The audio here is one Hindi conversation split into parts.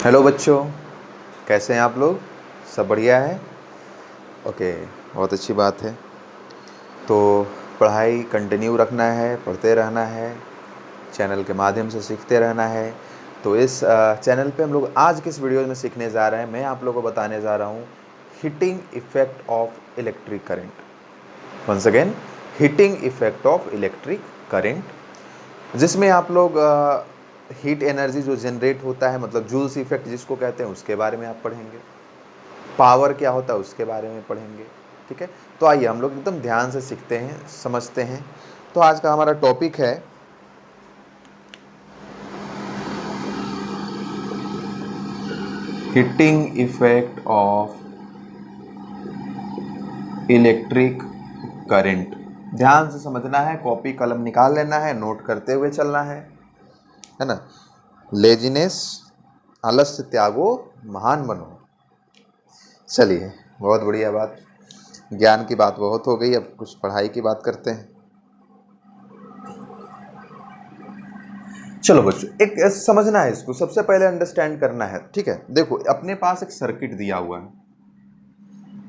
हेलो बच्चों, कैसे हैं आप लोग? सब बढ़िया है? ओके, बहुत अच्छी बात है। तो पढ़ाई कंटिन्यू रखना है, पढ़ते रहना है, चैनल के माध्यम से सीखते रहना है। तो इस चैनल पे हम लोग आज किस वीडियो में सीखने जा रहे हैं, मैं आप लोगों को बताने जा रहा हूँ heating effect of electric current. Once again, heating effect of electric current, जिसमें आप लोग हीट एनर्जी जो जनरेट होता है, मतलब जूल्स इफेक्ट जिसको कहते हैं, उसके बारे में आप पढ़ेंगे। पावर क्या होता है उसके बारे में पढ़ेंगे। ठीक है, तो आइए हम लोग एकदम ध्यान से सीखते हैं, समझते हैं। तो आज का हमारा टॉपिक है heating effect of electric current. ध्यान से समझना है, कॉपी कलम निकाल लेना है, नोट करते हुए चलना है ना। लेजीनेस, आलस्य त्यागो, महान बनो। चलिए, बहुत बढ़िया बात। ज्ञान की बात बहुत हो गई, अब कुछ पढ़ाई की बात करते हैं। चलो बच्चों, एक समझना है, इसको सबसे पहले अंडरस्टैंड करना है। ठीक है, देखो अपने पास एक सर्किट दिया हुआ है।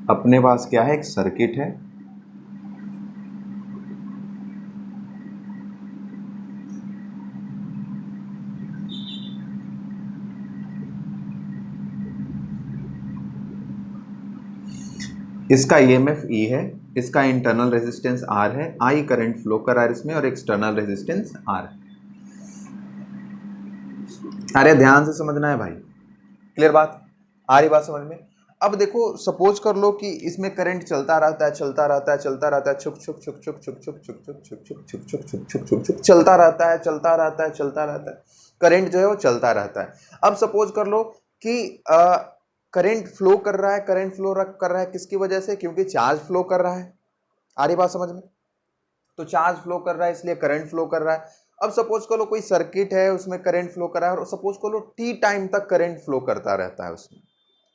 अपने पास क्या है? एक सर्किट है। इसका ईएमएफ ई है, इसका इंटरनल रेजिस्टेंस आर है, आई करंट फ्लो कर रहा है इसमें, और एक्सटर्नल रेजिस्टेंस आर है। अरे ध्यान से समझना है भाई, क्लियर बात? आ रही बात समझ में? अब देखो, सपोज कर लो कि इसमें करंट चलता रहता है, चलता रहता है, चलता रहता है, छुक छुक छुक छुक छुक छुक छुक छुक छुक छुक छुक छुक छुक छुक छुक छुक चलता रहता है, चलता रहता है, चलता रहता है। करंट जो है वो चलता रहता है। अब सपोज कर लो कि करंट फ्लो कर रहा है, करंट फ्लो कर रहा है किसकी वजह से? क्योंकि चार्ज फ्लो कर रहा है। आ रही बात समझ में? तो चार्ज फ्लो कर रहा है, इसलिए करंट फ्लो कर रहा है। अब सपोज करो कोई सर्किट है, उसमें करंट फ्लो कर रहा है, और सपोज करो टी टाइम तक करंट फ्लो करता रहता है उसमें।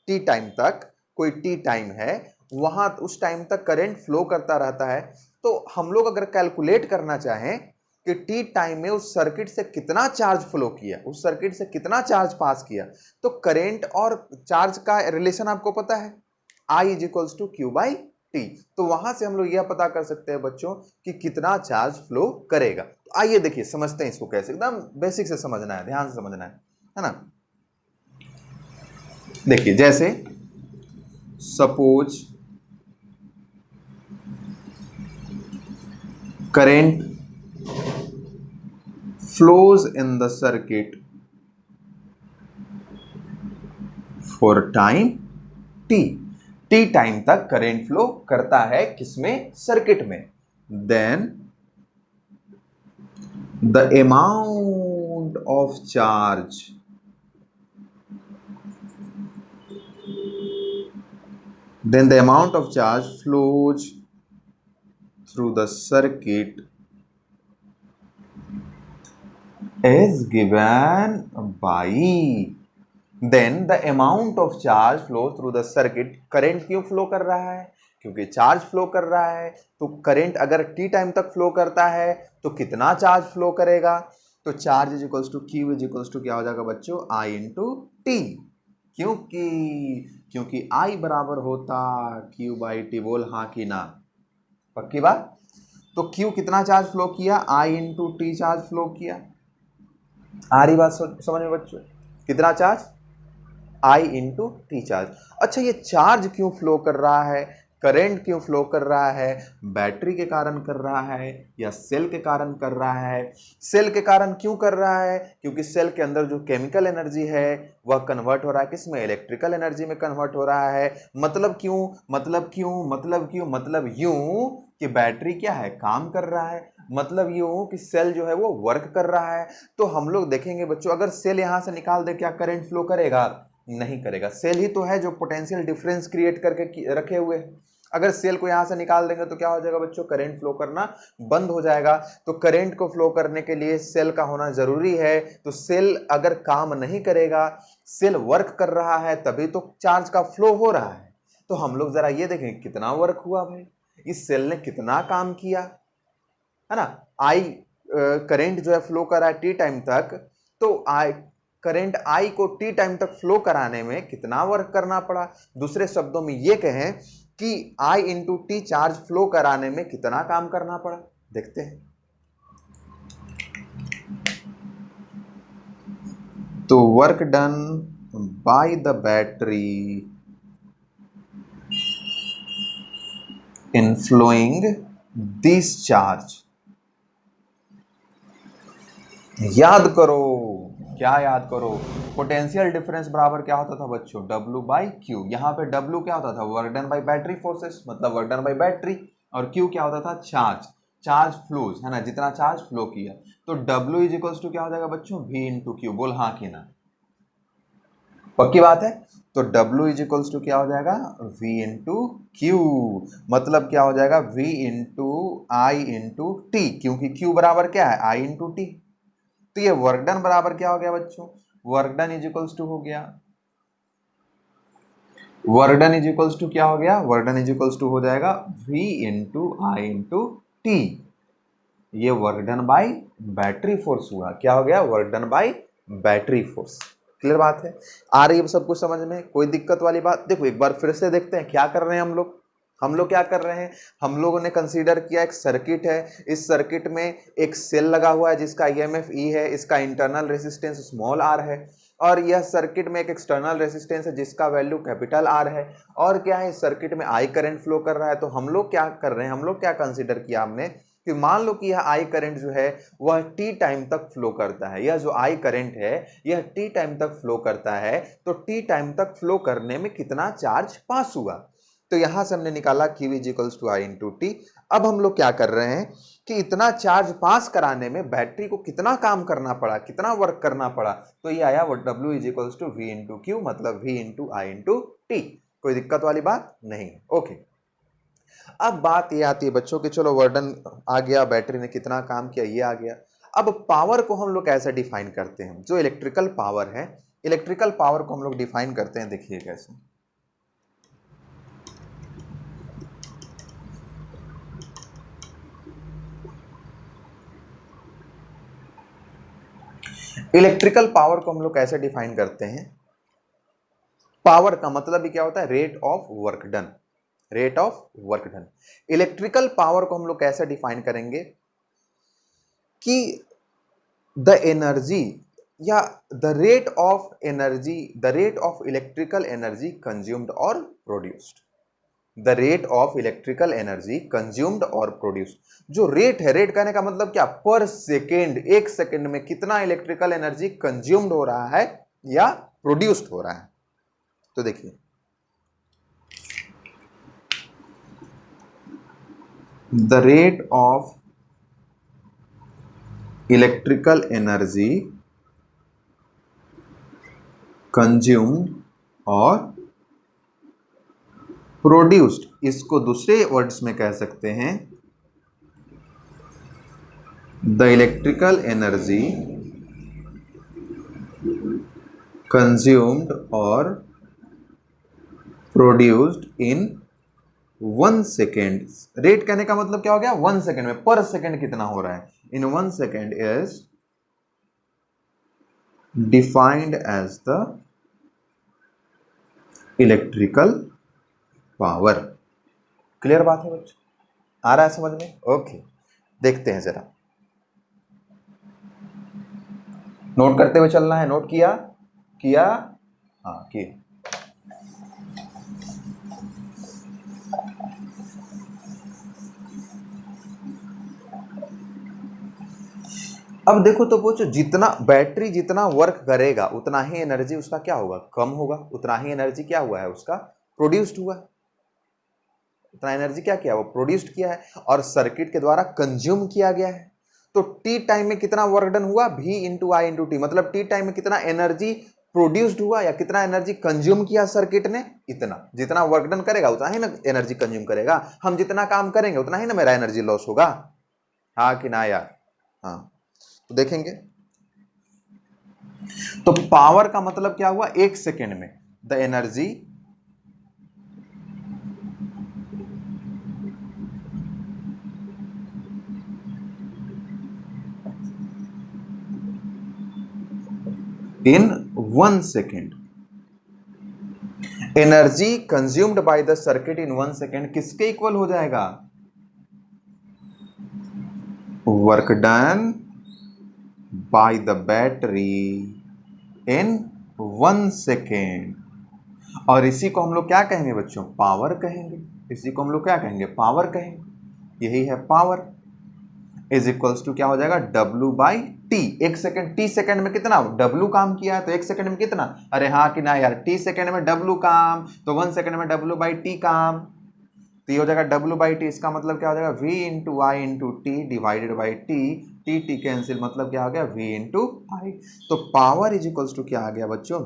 टी टाइम तक, कोई टी टाइम है वहां, उस टाइम तक करंट फ्लो करता रहता है। तो हम लोग अगर कैलकुलेट करना चाहें कि टी टाइम में उस सर्किट से कितना चार्ज फ्लो किया, उस सर्किट से कितना चार्ज पास किया, तो करंट और चार्ज का रिलेशन आपको पता है, I is equals to Q by T. तो वहां से हम लोग यह पता कर सकते हैं बच्चों कि कितना चार्ज फ्लो करेगा। तो आइए देखिए, समझते हैं इसको कैसे। एकदम बेसिक से समझना है, ध्यान से समझना है ना। देखिए, जैसे suppose current flows in the circuit for time t। t time तक करंट फ्लो करता है किसमें? सर्किट में। Then the amount of charge flows through the circuit is given by, then the amount of charge flow through the circuit. Current क्यों फ्लो कर रहा है? क्योंकि चार्ज फ्लो कर रहा है। तो करंट अगर टी टाइम तक फ्लो करता है तो कितना चार्ज फ्लो करेगा? तो charge is equals to Q is equals to क्या हो जाएगा बच्चों? I into T. क्योंकि आई बराबर होता क्यू बाई टी। बोल हाँ कि ना? पक्की बात? तो क्यू कितना चार्ज फ्लो किया? आई इंटू टी चार्ज फ्लो किया। आ रही बात समझ में बच्चों? कितना चार्ज? आई इंटू टी चार्ज। अच्छा, ये चार्ज क्यों फ्लो कर रहा है, करंट क्यों फ्लो कर रहा है? बैटरी के कारण कर रहा है या सेल के कारण कर रहा है? सेल के कारण क्यों कर रहा है? क्योंकि सेल के अंदर जो केमिकल एनर्जी है वह कन्वर्ट हो रहा है किसमें? इलेक्ट्रिकल एनर्जी में कन्वर्ट हो रहा है। मतलब क्यों? मतलब यूं कि बैटरी क्या है? काम कर रहा है। मतलब यूं कि सेल जो है वो वर्क कर रहा है। तो हम लोग देखेंगे बच्चों, अगर सेल यहां से निकाल दे, क्या करंट फ्लो करेगा? नहीं करेगा। सेल ही तो है जो पोटेंशियल डिफरेंस क्रिएट करके रखे हुए हैं। अगर सेल को यहां से निकाल देंगे तो क्या हो जाएगा बच्चों? करंट फ्लो करना बंद हो जाएगा। तो करंट को फ्लो करने के लिए सेल का होना जरूरी है। तो सेल अगर काम नहीं करेगा, सेल वर्क कर रहा है, तभी तो चार्ज का फ्लो हो रहा है। तो हम लोग जरा ये देखें कितना वर्क हुआ भाई, इस सेल ने कितना काम किया, है ना। आई करंट जो है फ्लो कर रहा है टी टाइम तक, तो आई करंट I को t टाइम तक फ्लो कराने में कितना वर्क करना पड़ा। दूसरे शब्दों में ये कहें कि I into T charge flow कराने में कितना काम करना पड़ा। देखते हैं। तो work done by the battery in flowing this charge, याद करो, क्या याद करो, पोटेंशियल डिफरेंस बराबर क्या होता था बच्चों, W बाई क्यू। यहाँ पे W क्या होता था, work done by battery forces, मतलब वर्क डन बाई बैटरी, और Q क्या होता था, चार्ज, चार्ज फ्लोज, है ना, जितना चार्ज फ्लो किया। तो W इज इक्वल्स टू क्या हो जाएगा बच्चों, V इंटू क्यू। बोल हाँ कि ना, पक्की बात है। तो W इज इक्वल्स टू क्या हो जाएगा, V इंटू क्यू, मतलब क्या हो जाएगा, V into I into T, क्योंकि Q बराबर क्या है, I इंटू टी। तो ये वर्क डन बराबर क्या हो गया बच्चों, work done is equals to हो गया, work done is equals to क्या हो गया, work done is equals to हो जाएगा V into I into T. ये work done by battery force हुआ, क्या हो गया, work done by battery force. Clear बात है, आ रही है सब कुछ समझ में, कोई दिक्कत वाली बात। देखो एक बार फिर से देखते हैं क्या कर रहे हैं हम लोग क्या कर रहे हैं, हम लोगों ने कंसीडर किया एक सर्किट है, इस सर्किट में एक सेल लगा हुआ है जिसका ईएमएफ ई है, इसका इंटरनल रेजिस्टेंस स्मॉल आर है, और यह सर्किट में एक एक्सटर्नल रेजिस्टेंस है जिसका वैल्यू कैपिटल आर है, और क्या है, इस सर्किट में आई करंट फ्लो कर रहा है। तो हम लोग क्या कर रहे हैं, हम लोग क्या कंसीडर किया हमने कि मान लो कि यह आई करंट जो है वह टी टाइम तक फ्लो करता है, यह जो आई करंट है यह टी टाइम तक फ्लो करता है, तो टी टाइम तक फ्लो करने में कितना चार्ज पास हुआ। तो यहां से हमने निकाला Q is equals to I into T. अब हम लोग क्या कर रहे हैं कि इतना चार्ज पास कराने में बैटरी को कितना काम करना पड़ा, कितना वर्क करना पड़ा, तो ये आया W is equals to V into Q, मतलब V into I into T. कोई दिक्कत वाली बात नहीं, ओके। अब बात ये आती है बच्चों कि चलो वर्डन आ गया, बैटरी ने कितना काम किया ये आ गया। अब पावर को हम लोग कैसे डिफाइन करते हैं, जो इलेक्ट्रिकल पावर है, इलेक्ट्रिकल पावर को हम लोग डिफाइन करते हैं, देखिए कैसे। इलेक्ट्रिकल पावर को हम लोग कैसे डिफाइन करते हैं, पावर का मतलब भी क्या होता है, rate of work done, rate of work done. Electrical power को हम लोग कैसे डिफाइन करेंगे कि द एनर्जी या the rate of energy, the rate of electrical energy consumed और produced, the rate of electrical energy consumed और प्रोड्यूस्ड। जो रेट है, रेट कहने का मतलब क्या, पर सेकेंड, एक सेकेंड में कितना इलेक्ट्रिकल एनर्जी कंज्यूम्ड हो रहा है या प्रोड्यूस्ड हो रहा है। तो देखिए the rate of electrical energy consumed और प्रोड्यूस्ड, इसको दूसरे वर्ड्स में कह सकते हैं द इलेक्ट्रिकल एनर्जी कंज्यूम्ड और प्रोड्यूस्ड इन 1 सेकेंड। रेट कहने का मतलब क्या हो गया, 1 सेकेंड में, पर सेकेंड कितना हो रहा है, in 1 second is defined as the electrical power. Clear बात है बच्चों, आ रहा है समझ में, ओके। देखते हैं जरा, नोट करते हुए चलना है, नोट किया किया, हाँ किया। अब देखो तो पूछो, जितना बैटरी जितना वर्क करेगा उतना ही एनर्जी उसका क्या होगा, कम होगा, उतना ही एनर्जी क्या हुआ है उसका, प्रोड्यूस्ड हुआ, उतना एनर्जी क्या किया, वो प्रोड्यूस्ड किया है और सर्किट के द्वारा कंज्यूम किया गया है। तो टी टाइम में कितना वर्क डन हुआ, V into I into T, मतलब टी टाइम में कितना एनर्जी प्रोड्यूस्ड हुआ या कितना एनर्जी कंज्यूम किया सर्किट ने, इतना। जितना वर्क डन करेगा उतना ही ना एनर्जी कंज्यूम करेगा, हम जितना काम करेंगे उतना ही ना मेरा एनर्जी लॉस होगा, हाँ कि ना यार, हाँ। तो देखेंगे, तो पावर का मतलब क्या हुआ, एक सेकेंड में the energy in 1 second. Energy consumed by the circuit in 1 second किसके इक्वल हो जाएगा? Work done by the battery in 1 second. और इसी को हम लोग क्या कहेंगे बच्चों? पावर कहेंगे। इसी को हम लोग क्या कहेंगे? पावर कहेंगे। यही है पावर। इज इक्वल्स टू क्या हो जाएगा? W by T. 1 second, T second में कितना W काम किया है, तो 1 सेकेंड में कितना? अरे हाँ कि ना यार, टी सेकेंड में W काम, तो 1 सेकेंड में W बाई टी काम, तो ये हो जाएगा W बाई टी। इसका मतलब क्या हो जाएगा? V into I into T divided by T. T T cancel, मतलब क्या हो गया? V इंटू आई। तो पावर इज इक्वल्स टू क्या आ गया बच्चों?